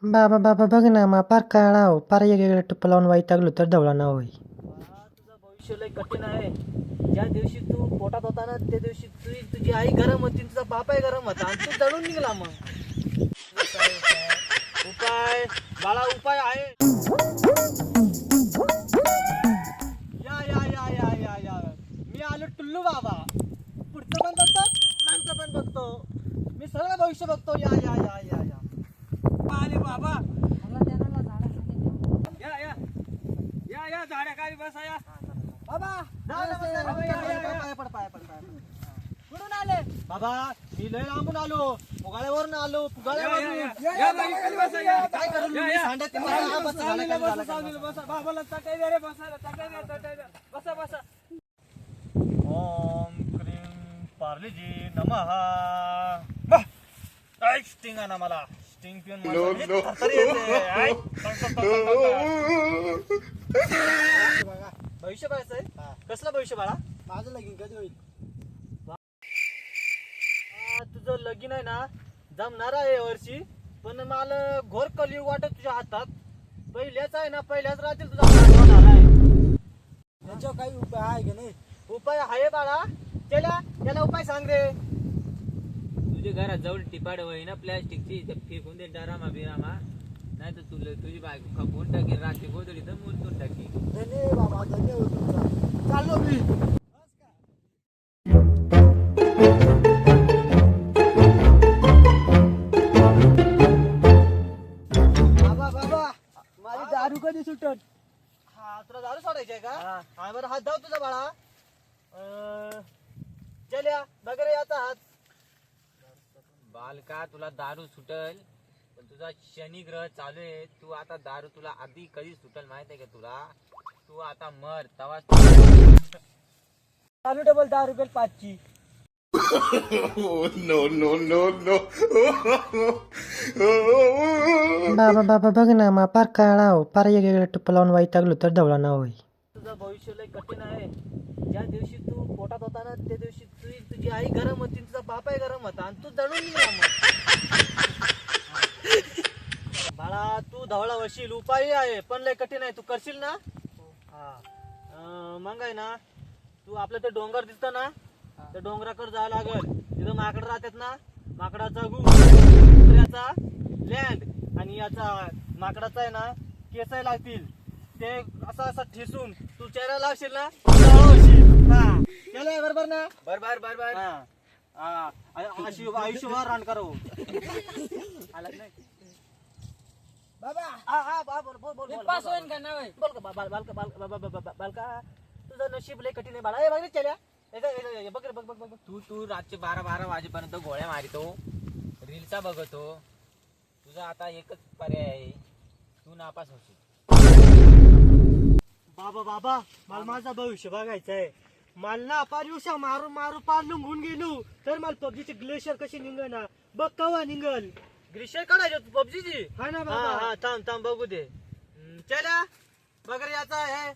बाबा बाबा बघ ना मा पार काळा हो पार वेगवेगळ्या टुप्पा लावून वैतागलो तर ढवळा ना होई. तुझं भविष्य लय कठीण आहे. ज्या दिवशी तू पोटात होता ना त्या दिवशी तुझी आई गरम होती, तुझा बापाही गरम होता आणि तू जळून निघला. मग उपाय बाळा, उपाय आहे. या या या या या या मी आलो टुल्लू बाबा. पुढचं पण बघतो, मागचं पण बघतो, मी सगळं भविष्य बघतो. या या या या या आले बाबा. या या या या झाड्या खाली बसा. या बाबा, पाय पड पाय पड पाय पड. कुठून आले बाबा? मी लय लांबून आलो, पुगाळ्यावरून आलो. पुगाळ्यावरून काय करू मी सांडत ते मला बस झालं काय झालं. बसा बाबाला चटाई दे रे, बसायला चटाई दे, चटाई दे. बसा बसा. ओम क्रीम पार्लेजी नमः. वाह स्टिंग आणा मला. स्टिंग पिऊन भविष्य बघायचं आहे. कसलं भविष्य बाळा? माझं लगीन कधी होईल? तुझं लगीन आहे ना, जमणार आहे या वर्षी, पण मला घोर कलियुग वाटत तुझ्या हातात. पहिल्याच आहे ना, पहिल्याच राहतील तुझा होणार आहे. त्याच्यावर काही उपाय आहे की नाही? उपाय आहे बाळा. त्याला उपाय सांग रे. तुझ्या घरात जवळ टिपाड होई ना प्लॅस्टिकची, फेकून दे डरामा बिरामा. नाही तर तुझी बायको खपवून टाकी, रात्री गोदडी तर मुलतून टाकी. धन्य बाबा, धन्य हो तुमचा. चाललो मी. बाबा बाबा, माझी दारू कधी सुटत? हा, तुला दारू सोडायची आहे का? हा बरं, हात धाव तुझा बाळा. चल्या वगैरे याचा हात. बालका तुला दारू सुटल, पण तुझा शनी ग्रह चालू आहे. तू आता दारू तुला आधी कधी सुटल माहित आहे का तुला? तू आता मर तवा चालू डबल 10 रुपये 5ची. बाबा बाबा बघ ना मा पार काळा हो पार वेगवेगळ्या टुप्पा लावून वैतागलो तर ढवळा ना होई. तुझं भविष्य लय कठीण आहे. ज्या दिवशी तू पोटात होता ना त्या दिवशी तुझी आई गरम होती, तुझा बापाही गरम होता आणि तू जळून निघला. मग बाळा, तू धवळा वशील. उपाय आहे पण लय कठीण आहे. तू करशील ना? हा, मग आहे ना, तू आपलं ते डोंगर दिसतं ना, त्या डोंगराकडे जावं लागल. तिथं माकड राहतात ना, माकडाचा गु, कुत्र्याचा लँड आणि याचा माकडाचा आहे ना केसाय लागतील. ते असं असं ठेसून तू चेहरा लावशील ना, हा केलंय बरोबर ना? बरबर बरबर. आयुष्यभर रान करो. आला नाही बाबा. बोल बोल बोल बालका, तुझं नशीब लय कठीण आहे बाळा. हे बघ रे चल्या, बघ रे, बघ बघ बघ. तू रातचे 12 वाजेपर्यंत गोळ्या मारितो, रील्सा बघतो. तुझा आता एकच पर्याय आहे, तू नापास होशील. बाबा बाबा, मला माझा भविष्य बघायचं आहे. मला ना पार मारू मारू पार लुंगून गेलो तर मला पबजीचे ग्लेशियर कशी निघना बघ. कवा निघल ग्लेशियर काढायचं पबजीची? हा ना बाबा. हा थांब बघू दे. चला वगैरे याचा आहे.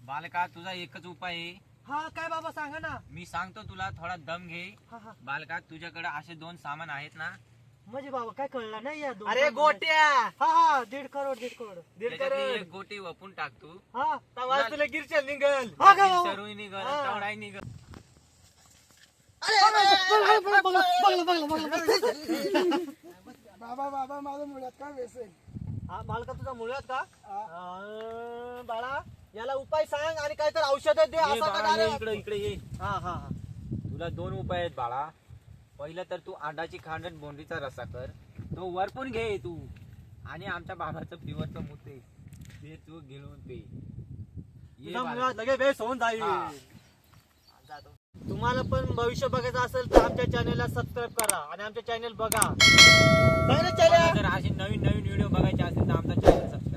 बालका तुझा एकच उपाय आहे. हा काय बाबा सांगा ना. मी सांगतो तुला, थोडा दम घे. हा बालका तुझ्याकडे असे 2 सामान आहेत ना? म्हणजे बाबा काय कळलं नाही या दोन. अरे गोट्या. हा 1.5 करोड 1.5 करोड 1.5 त्याच्यातली करोड. एक गोटी वपून टाक तू. हा तवा तुला गिरचल निघल. सरूही निघल, तेवढाही निघल. बाबा बाबा, माझं मुळात काय व्यसन? हा मालका तुझा मुळात का? बाळा याला उपाय सांग आणि काहीतरी औषध दे. ये असा बाळा, का? ये इकडे इकडे ये. हा हा तुला 2 उपाय आहेत बाळा. पहिलं तर तू अंडाची खांडण बोंडीचा रस्सा कर, तो वरपून घे तू. आणि आमच्या बाबाचं प्युअरचं मुते ते तू घेऊन पे. ये बाळा. लगे बेस होऊन जाईल. हा. तुम्हाला पण भविष्य बघायचं असेल तर आमच्या चॅनलला सबस्क्राईब करा आणि आमच्या चॅनल बघा. काय रे चॅनल? जर असे नवीन व्हिडिओ बघायचे असेल तर आमचा चॅनल सबस्क्राईब